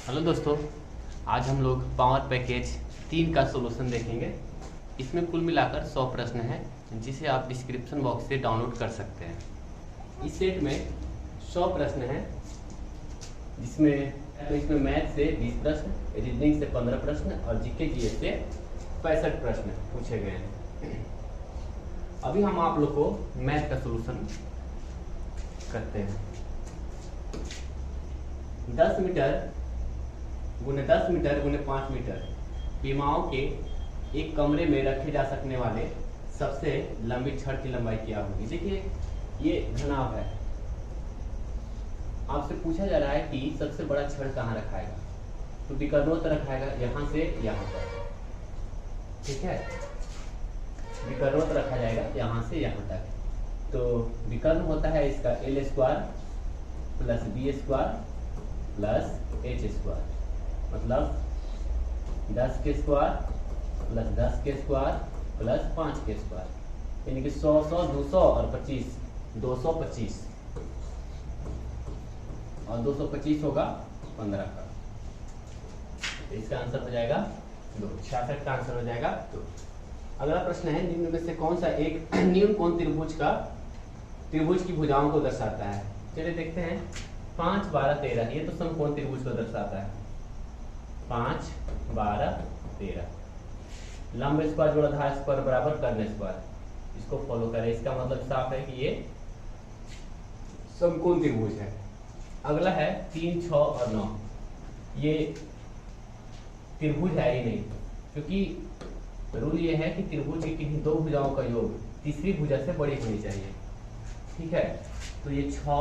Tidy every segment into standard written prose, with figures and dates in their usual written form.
Hello दोस्तों, आज हम लोग पावर पैकेज 3 का सॉल्यूशन देखेंगे। इसमें कुल मिलाकर 100 प्रश्न हैं जिसे आप डिस्क्रिप्शन बॉक्स से डाउनलोड कर सकते हैं। इस सेट में 100 प्रश्न हैं इसमें मैथ से 20 प्रश्न, रीजनिंग से 15 प्रश्न और जीके जीएस से 65 प्रश्न पूछे गए हैं। अभी हम आप लोग को मैथ का सॉल्यूशन करते हैं। 10 मीटर गुने 10 मीटर गुने 5 मीटर विमाओं के एक कमरे में रखे जा सकने वाले सबसे लंबी छड़ की लंबाई क्या होगी। देखिए ये घनाभ है। आपसे पूछा जा रहा है कि सबसे बड़ा छड़ कहाँ रखाएगा, तो विकर्णोत्तर रखाएगा यहाँ से यहाँ तक। ठीक है, विकर्णोत्तर रखा जाएगा यहाँ से यहाँ तक। तो विकर्ण होता है इसका L square plus B square plus H square, मतलब 10 के स्क्वायर प्लस 10 के स्क्वायर प्लस 5 के स्क्वायर, यानी कि 100 100 200 और 25 225, और 225 होगा 15 का। तो इसका आंसर हो जाएगा 2। 66 का आंसर हो जाएगा 2। अगला प्रश्न है, निम्न में से कौन सा एक न्यून कोण त्रिभुज की भुजाओं को दर्शाता है। चलिए देखते हैं। 5 12 13 ये तो समकोण त्रिभुज को दर्शाता है। 5 12 13 लंब स्क्वायर जोड़ आधार स्क्वायर बराबर कर्ण स्क्वायर, इसको फॉलो करें। इसका मतलब साफ है कि ये समकोण त्रिभुज है। अगला है 3 6 और 9, ये त्रिभुज है ही नहीं, क्योंकि रूल ये है कि त्रिभुज की किसी दो भुजाओं का योग तीसरी भुजा से बड़ी होनी चाहिए। ठीक है, तो ये 6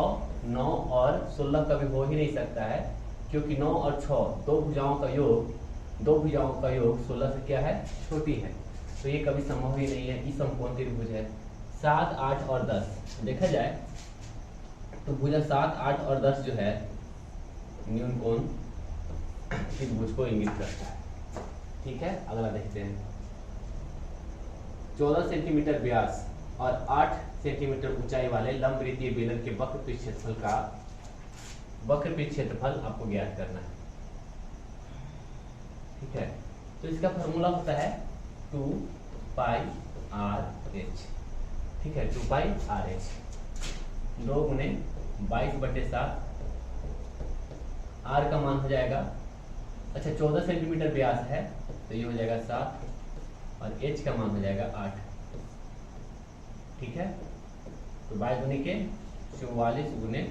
9 और 16 कभी हो ही नहीं सकता है, क्योंकि 9 और 6 दो भुजाओं का योग 16 से क्या है, छोटी है। तो ये कभी संभव ही नहीं है। ये समकोण त्रिभुज है। 7 8 और 10 देखा जाए तो भुजा 7 8 और 10 जो है न्यून कोण त्रिभुज को इंगित करता है। ठीक है, अगला देखते हैं। 14 सेंटीमीटर व्यास और 8 सेंटीमीटर ऊंचाई वाले लंबवृत्तीय बेलन के वक्रपीठ क्षेत्रफल आपको ज्ञात करना है। ठीक है, तो इसका फॉर्मूला होता है 2 पाई आर एच। ठीक है, 2 पाई आर एच 2 गुने 22/7। आर का मान हो जाएगा, अच्छा 14 सेंटीमीटर व्यास है तो ये हो जाएगा 7 और एच का मान हो जाएगा 8। ठीक है, तो 22 गुने के 44 गुने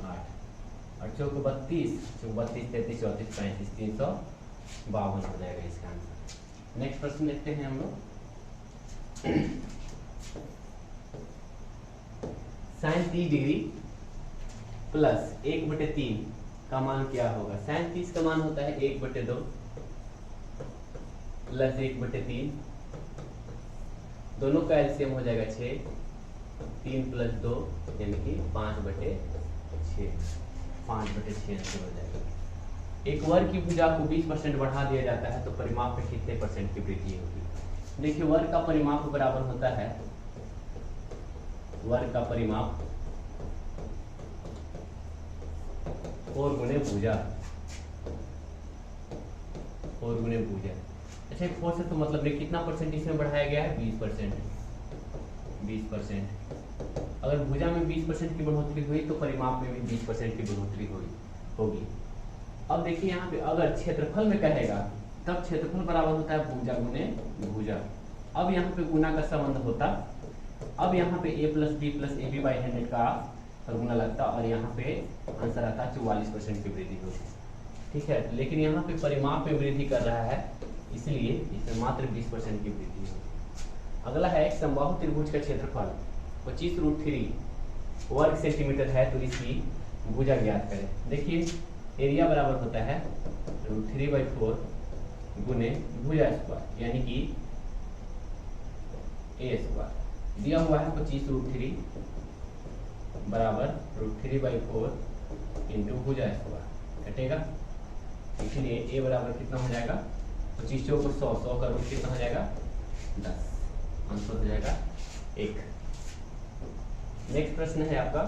8 और चौक 32 32 33 34 35 352 हो जाएगा इसका आंसर। नेक्स्ट प्रश्न देखते हैं हम लोग। sin 30 डिग्री प्लस 1/3 का मान क्या होगा। sin 30 का मान होता है 1/2 प्लस 1/3, दोनों का एलसीएम हो जाएगा 6, 3 प्लस 2 यानी कि 5/6, 5/6 आंसर हो जाएगा। एक वर्ग की भुजा को 20% बढ़ा दिया जाता है तो परिमाप में कितने % की वृद्धि होगी। देखिए वर्ग का परिमाप बराबर होता है, वर्ग का परिमाप 4 गुने भुजा, 4 गुने भुजा। अच्छा 4 से तो मतलब नहीं, कितना परसेंट इसमें बढ़ाया गया है, 20%। 20%। अगर भुजा में 20% की बढ़ोतरी हुई तो परिमाप में भी 20% की बढ़ोतरी होगी। अब देखिए यहाँ पे अगर क्षेत्रफल में कहेगा तब क्षेत्रफल बराबर होता है भुजा गुने भुजा। अब यहाँ पे गुना का संबंध होता, अब यहाँ पे a plus B plus A B by 100 का फॉर्मूला लगता और यहाँ पे आंसर आता 44% की वृद्धि होगी। ठीक है, लेकिन यहाँ पे परिमाप में वृद्धि कर रहा है इसलिए इसमें मात्र 20% की वृद्धि होगी। अगला है एक समबाहु त्रिभुज का क्षेत्रफल 25√3 वर्ग सेंटीमीटर है तो इसकी भुजा ज्ञात करें। देखिए एरिया बराबर होता है √3/4 गुने भुजा स्क्वायर यानी कि ए स्क्वायर। दिया हुआ है 25√3 बराबर √3/4 इंटू भुजा स्क्वायर, कटेगा इसलिए ए बराबर कितना हो जाएगा, 25 चौक 100, 100 का रूट कितना हो जाएगा 10, आंसर हो जाएगा 1। नेक्स्ट प्रश्न है आपका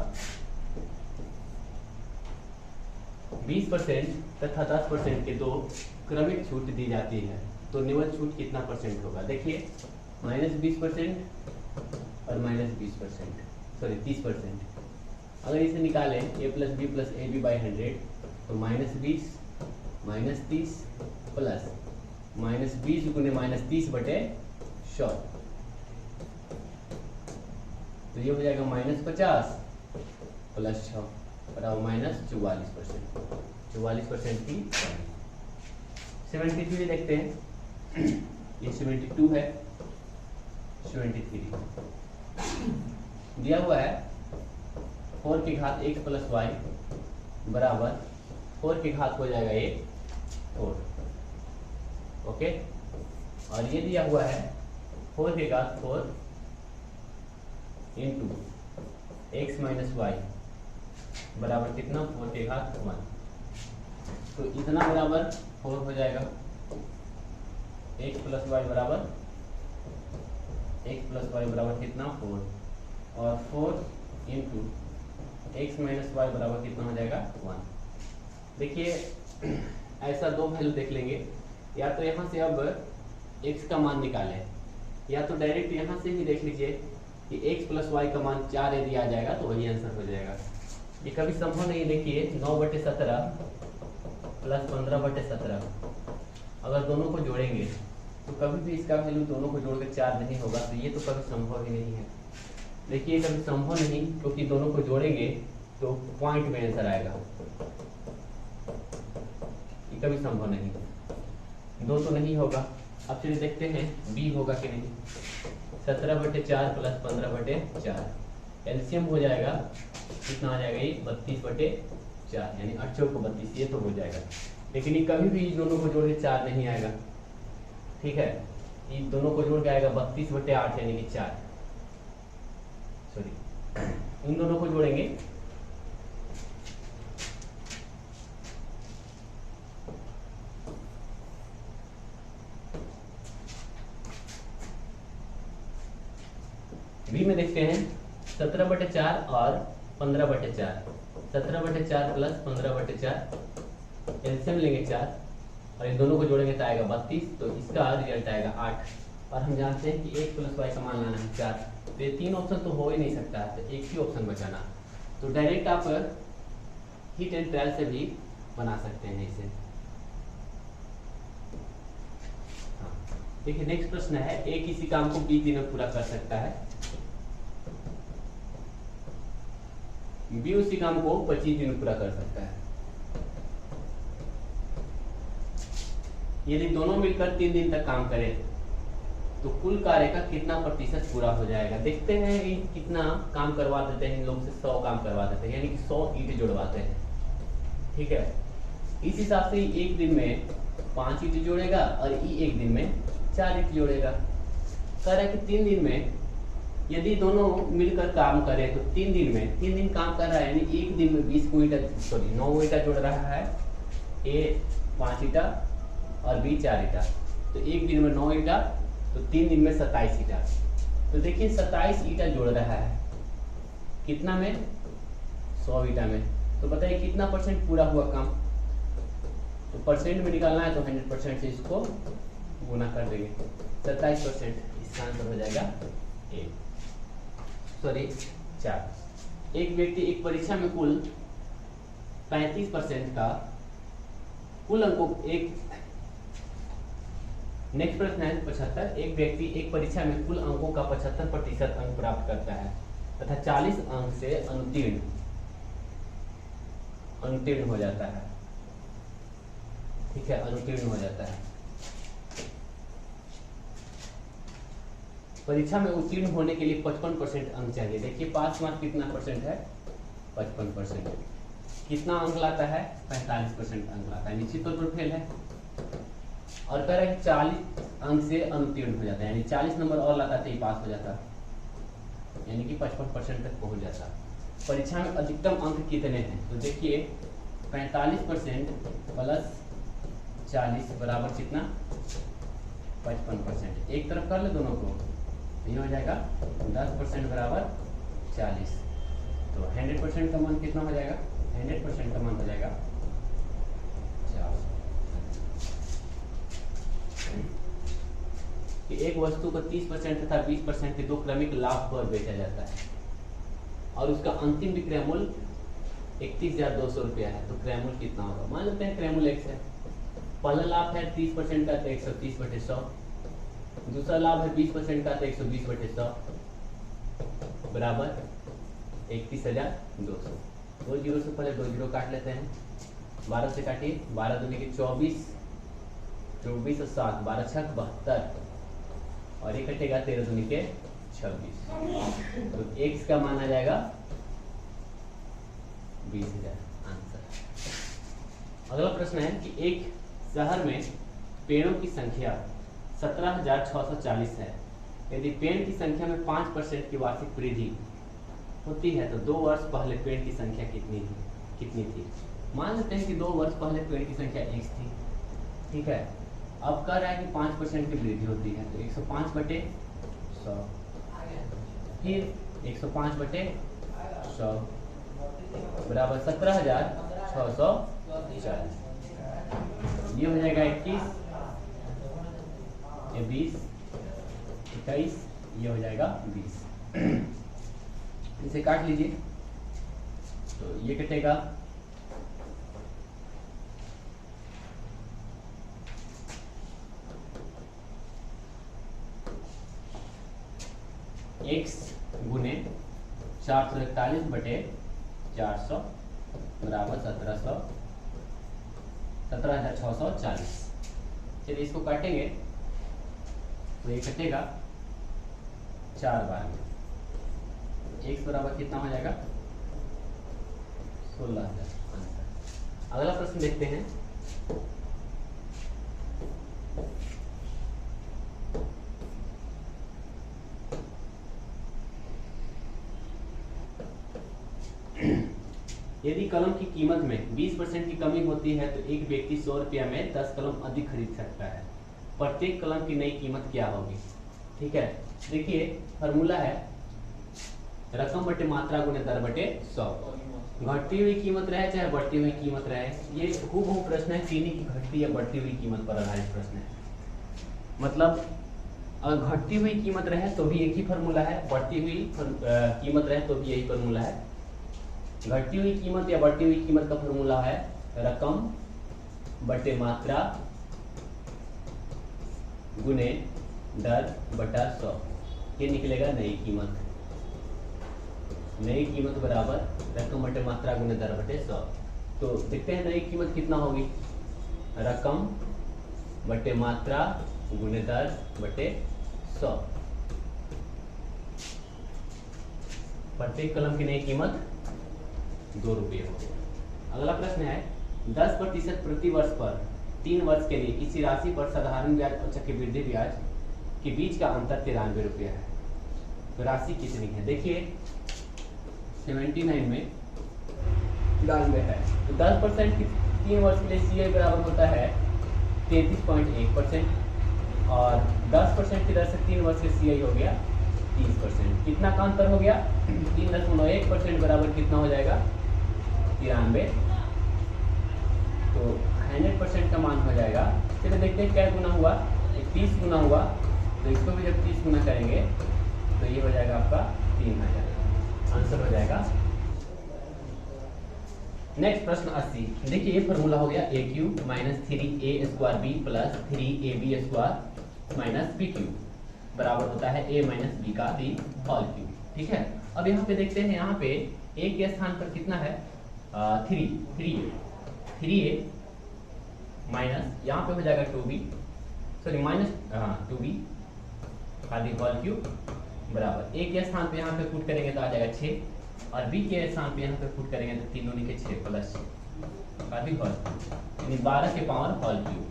20% तथा 10% के दो क्रमिक छूट दी जाती है, तो निवल छूट कितना परसेंट होगा? देखिए -20% और -20%, सॉरी 30%। अगर इसे निकालें a + b + ab / 100 तो -20 -30 प्लस -20 × -30/100, तो ये हो जाएगा -50 + 6 बराबर -44%। 44% की 73 देखते हैं। ये 72 है, 73 दिया हुआ है 4 की घात x + y बराबर 4 की घात हो जाएगा ये 4, ओके। और ये दिया हुआ है 4 की घात 4 इंटू x - y बराबर कितना? 4 की घात 1, तो इतना बराबर 4 हो जाएगा। x + y बराबर कितना? 4, और 4 इंटू x - y बराबर कितना हो जाएगा? 1। देखिए ऐसा दो वैल्यू देख लेंगे, या तो यहाँ से अब x का मान निकालें, या तो डायरेक्ट यहाँ से ही देख लीजिए कि x + y का मान 4 यदि आ जाएगा तो वही आंसर हो जाएगा। ये कभी संभव नहीं। देखिए 9/17 + 15/17 अगर दोनों को जोड़ेंगे तो कभी भी इसका वैल्यू दोनों को जोड़ के 4 नहीं होगा, तो ये तो कभी संभव ही नहीं है। देखिए कभी संभव नहीं, क्योंकि दोनों को जोड़ेंगे तो पॉइंट में आंसर आएगा, ये कभी संभव नहीं। 2 तो नहीं होगा। अब चलिए देखते हैं b होगा कि नहीं। 17/4 + 15/4 एलसीएम हो जाएगा, कितना आ जाएगा? ये 32/4, यानी 8 को 32, ये तो हो जाएगा। लेकिन ये कभी भी दोनों को जोड़ के 4 नहीं आएगा, ठीक है। ये दोनों को जोड़ के आएगा 32/8 यानी कि 4, सॉरी इन दोनों को जोड़ेंगे बी में देखते हैं 17/4 और 15/4, 17/4 + 15/4 एलसीएम लेंगे 4, और इन दोनों को जोड़ेंगे तो आएगा 32, तो इसका रिजल्ट आएगा 8। और हम जानते हैं कि x + y का मान लाना है 4, तो ये 3 ऑप्शन तो हो ही नहीं सकता, तो एक ही ऑप्शन बचाना। तो डायरेक्ट आप हिट एंड ट्रायल से भी बना सकते हैं इसे। हाँ, देखिए नेक्स्ट प्रश्न है, a किसी काम को b दिन में पूरा कर सकता है, b उसी काम को 25 दिन में पूरा कर सकता है। यदि दोनों मिलकर 3 दिन तक काम करें तो कुल कार्य का कितना प्रतिशत पूरा हो जाएगा? देखते हैं कि कितना काम करवा देते हैं इन लोग से। 100 काम करवा देते हैं, यानी कि 100 ईंट जोड़वाते हैं, ठीक है। इस हिसाब से एक दिन में 5 ईंट जोड़ेगा और एक दिन में 4 ईंट जोड़ेगा। कह रहा है कि 3 दिन में यदि दोनों मिलकर काम करें तो 3 दिन काम कर रहा है, यानी एक दिन में 9 ईंटा जोड़ रहा है। ए 5 ईंटा और बी 4 ईंटा, तो एक दिन में 9 ईंटा, तो 3 दिन में 27 ईंटा। तो देखिए 27 ईंटा जोड़ रहा है, कितना में? 100 ईंटा में। तो बताइए कितना परसेंट पूरा हुआ काम? तो परसेंट में निकालना है तो 100% से इसको गुना कर देंगे, 27%। इसका आंसर हो जाएगा 4। एक व्यक्ति एक परीक्षा में कुल 35% का कुल अंकों नेक्स्ट प्रश्न है 75। एक व्यक्ति एक परीक्षा में कुल अंकों का 75% अंक प्राप्त करता है तथा 40 अंक से अनुत्तीर्ण हो जाता है, ठीक है, अनुत्तीर्ण हो जाता है। परीक्षा में उत्तीर्ण होने के लिए 55% अंक चाहिए। देखिए पास मार्क कितना परसेंट है? 55%। कितना अंक लाता है? 45% अंक लाता है, निश्चित तौर पर फेल है। और कह रहा है कि 40 अंक से अनुत्तीर्ण हो जाता है, यानी 40 नंबर और लाता तो ही पास हो जाता, यानी कि 55% तक पहुंच जाता। परीक्षा में अधिकतम अंक कितने हैं? तो देखिए 45% प्लस 40 बराबर कितना? 55%। एक तरफ कर ले दोनों को, ये हो जाएगा 10% बराबर 40। तो 100% का मान कितना हो जाएगा? 100% का मान हो जाएगा एक वस्तु को 30% तथा 20% के दो क्रमिक लाभ पर बेचा जाता है और उसका अंतिम विक्रय मूल्य 31,200 रुपया है, तो क्रय मूल्य कितना होगा? मान लेते हैं क्रय मूल्य x है। पहला लाभ है 30% का, तो 130/100। दूसरा लाभ है 20% का, तो 120/100 बराबर 31,200। 2 जीरो से पहले 2 जीरो काट लेते हैं। 12 से काटिए, 12 दूनी के 24, 24 और 7, 12 छक 72 और ये कटेगा 13 दूनी के 26। तो x का मान आ जाएगा 20,000 आंसर। अगला प्रश्न है कि एक शहर में पेड़ों की संख्या 17,640 है। यदि पेड़ की संख्या में 5% की वार्षिक वृद्धि होती है तो 2 वर्ष पहले पेड़ की संख्या कितनी थी? मान लेते हैं कि 2 वर्ष पहले पेड़ की संख्या x थी, ठीक है। अब कह रहा है कि 5% की वृद्धि होती है, तो 105/100 फिर 105/100 बराबर 17,640। ये हो जाएगा 21, ये 20, 21, ये हो जाएगा 20। इसे काट लीजिए, तो ये कटेगा x गुने 441/400 बराबर 17,640। चलिए इसको काटेंगे तो ये कटेगा 4 बार में। x बराबर कितना हो जाएगा? 16,000 आंसर। अगला प्रश्न देखते हैं। यदि कलम की कीमत में 20% की कमी होती है तो एक व्यक्ति 100 रुपया में 10 कलम अधिक खरीद सकता है। प्रत्येक कलम की नई कीमत क्या होगी? ठीक है, देखिए फॉर्मूला है रकम बटे मात्रा गुने दर बटे 100। घटती हुई कीमत रहे चाहे बढ़ती हुई कीमत रहे, ये हूबहू प्रश्न है। चीनी की घटती या बढ़ती हुई कीमत पर आधारित प्रश्न है। मतलब अगर घटती हुई कीमत रहे तो भी एक ही फॉर्मूला है, बढ़ती हुई कीमत रहे तो भी यही फॉर्मूला है। घटती हुई कीमत या बढ़ती हुई कीमत का फॉर्मूला है रकम बटे मात्रा गुने दर बटा 100। ये निकलेगा नई कीमत। नई कीमत बराबर रकम बटे मात्रा गुने दर बटे 100। तो देखते हैं नई कीमत कितना होगी? रकम बटे मात्रा गुने दर बटे 100। प्रत्येक कलम की नई कीमत 2 रुपये होगी। अगला प्रश्न है 10% प्रति वर्ष पर 3 वर्ष के लिए किसी राशि पर साधारण ब्याज और चक्रवृद्धि ब्याज के बीच का अंतर 93 रुपया है, तो राशि कितनी है? देखिए 79 में 92 है, तो 10% की 3 वर्ष के लिए CI बराबर होता है 33.1% और 10% की दर से 3 वर्ष के CI हो गया 30%। कितना का अंतर हो गया? 3.1% बराबर कितना हो जाएगा? 93। तो 100% का मान हो जाएगा। चलिए देखते हैं क्या गुना हुआ। 30 गुना हुआ, तो इसको भी जब 30 गुना करेंगे तो ये हो जाएगा आपका 3000। आंसर हो जाएगा। नेक्स्ट प्रश्न 80। देखिए ये फॉर्मूला हो गया a³ minus 3a² b plus 3ab² minus b³ बराबर होता है a माइनस b का b होल क्यूब। ठीक है, अब यहाँ पे देखते हैं, यहाँ पे a के स्थान पर कितना है? 3a माइनस यहाँ पे हो जाएगा 2b, सॉरी माइनस 2b का b होल क्यूब बराबर a के स्थान पे यहाँ पे पुट करेंगे तो आ जाएगा 6 और b के स्थान पे यहाँ पे पुट करेंगे तो 3 दूनी के 6 प्लस का b होल यानी 12 के पावर होल क्यूब।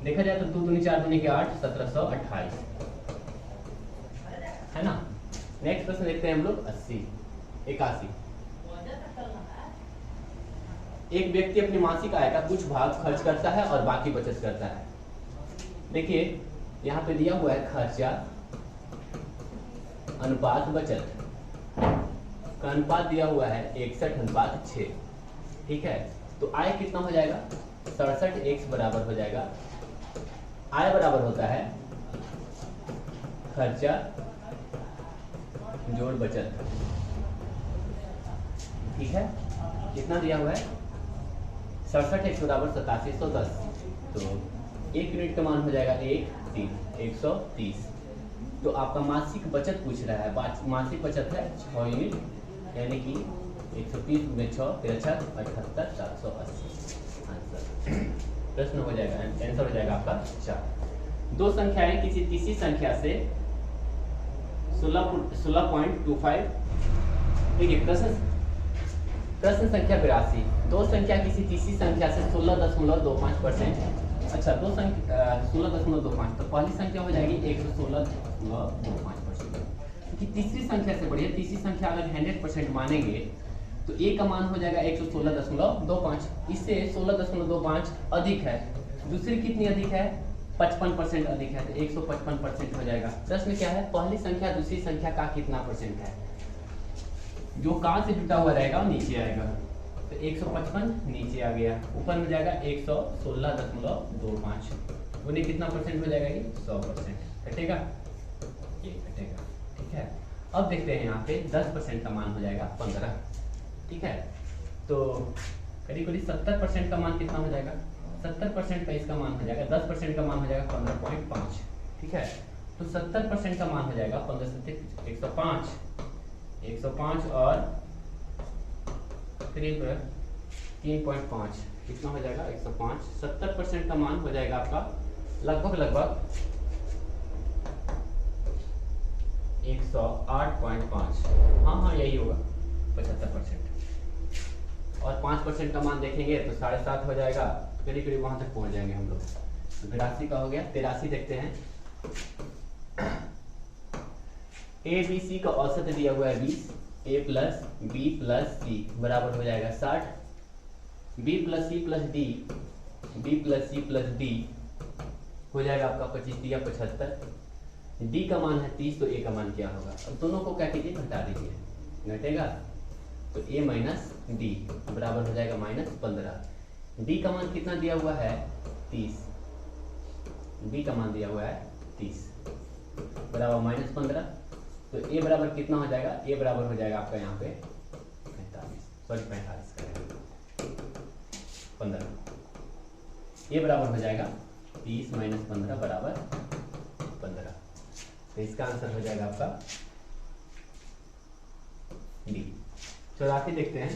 देखा जाए तो 2 दूनी 4 दूनी के 8, 1728 है ना। नेक्स्ट प्रश्न देखते हैं हम लोग 81। एक व्यक्ति अपनी मासिक आय का कुछ भाग खर्च करता है और बाकी बचत करता है। देखिए यहाँ पे दिया हुआ है खर्चा अनुपात बचत का अनुपात दिया हुआ है 61:6। ठीक है, तो आय कितना हो जाएगा? 67x बराबर हो जाएगा। आय बराबर होता है खर्चा जोड़ बचत, ठीक है। कितना दिया हुआ है 67 x बराबर 8710, तो 1 यूनिट का मान हो जाएगा 130। तो आपका मासिक बचत पूछ रहा है, मासिक बचत है 6 यूनिट, यानी कि 130 में 6 73 78 780 आंसर। प्रश्न हो जाएगा, आंसर हो जाएगा आपका 4। दो संख्याएं किसी तीसरी संख्या से 16.25, देखिए प्रश्न संख्या 82। दो संख्या किसी तीसरी संख्या से 16.25%, अच्छा 16.25, तो पहली संख्या हो जाएगी 116.25%, क्योंकि तीसरी संख्या से बढ़िया, तीसरी संख्या अगर 100% मानेंगे तो a का मान हो जाएगा 116.25, इससे 16.25 अधिक है, दूसरी कितनी अधिक है 55% अधिक है, तो 155% हो जाएगा। प्रश्न क्या है, पहली संख्या दूसरी संख्या का कितना परसेंट है, जो का से जुटा हुआ रहेगा वो नीचे आएगा, तो 155 नीचे आ गया, ऊपर में जाएगा 116.25, उन्हें कितना परसेंट हो जाएगा, ये 100% कटेगा, ये कटेगा, ठीक है। अब देखते हैं यहाँ पे 10% का मान हो जाएगा 15, ठीक है। तो करीब 70% का मान कितना हो जाएगा, 70% का इसका मान हो जाएगा, 10% का मान हो जाएगा 15.5, ठीक है। तो 70% का मान हो जाएगा 15 से 105 और करीब 3.5, कितना हो जाएगा 105। 70% का मान हो जाएगा आपका लगभग 108.5, हाँ यही होगा 75%, और 5% का मान देखेंगे तो 7.5 हो जाएगा, करीब वहां तक पहुंच जाएंगे हम लोग। तो 82 का हो गया। 83 देखते हैं। ए बी सी का औसत दिया हुआ है 20, A plus B plus C बराबर हो जाएगा 60, B plus C plus D, B plus C plus D हो जाएगा आपका 25 दिया 75, डी का मान है 30, तो ए का मान क्या होगा, अब दोनों को क्या कीजिए घटा दीजिए, घटेगा तो ए माइनस डी बराबर हो जाएगा -15। डी का मान कितना दिया हुआ है 30, डी का मान दिया हुआ है 30 बराबर -15, तो ए बराबर कितना हो जाएगा, ए बराबर हो जाएगा आपका यहाँ पे 15, ए बराबर हो जाएगा 30 - 15 बराबर 15, तो इसका आंसर हो जाएगा आपका डी। 84 देखते हैं।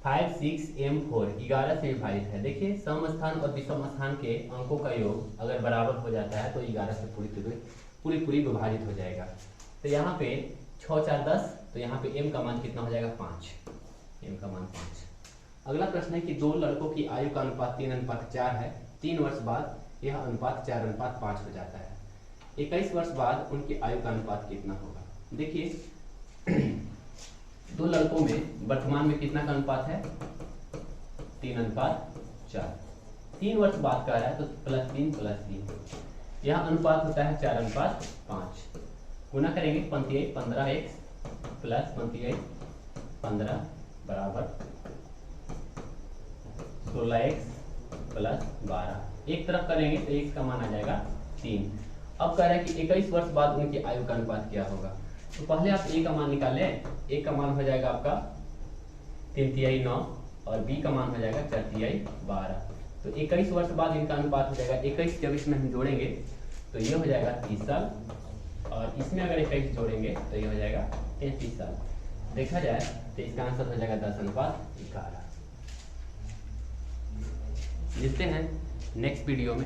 5 6 m4 11 से विभाजित है। देखिए सम स्थान और विषम स्थान के अंकों का योग अगर बराबर हो जाता है तो 11 से पूरी विभाजित हो जाएगा। तो यहाँ पे 6 4 10, तो यहाँ पे m का मान कितना हो जाएगा 5, m का मान 5। अगला प्रश्न है कि दो लड़कों की आयु का अनुपात 3:4 है। 3 वर्ष बाद यह अनुपात 4:5 हो जाता है। 21 वर्ष बाद उनकी आयु का अनुपात कितना होगा। देखिए दो लड़कों में वर्तमान में कितना का अनुपात है 3:4। 3 वर्ष बाद का रहा है तो +3 +3, यह अनुपात होता है 4:5। गुना करेंगे 15x प्लस 15 बराबर 16x प्लस 12। एक तरफ करेंगे तो x का मान आ जाएगा 3। अब कह रहा है कि 21 वर्ष बाद उनकी आयु का अनुपात क्या होगा। तो पहले आप a का मान निकालें। a का मान हो जाएगा आपका 3/3 9 और b का मान हो जाएगा 4/3 12। तो 21 वर्ष बाद इनका अनुपात हो जाएगा 21, जब इसमें हम जोड़ेंगे तो ये हो जाएगा 30 साल, और इसमें अगर 21 जोड़ेंगे तो ये हो जाएगा 33 साल। देखा जाए तो इसका आंसर हो जाएगा 10:11। मिलते हैं नेक्स्ट वीडियो में।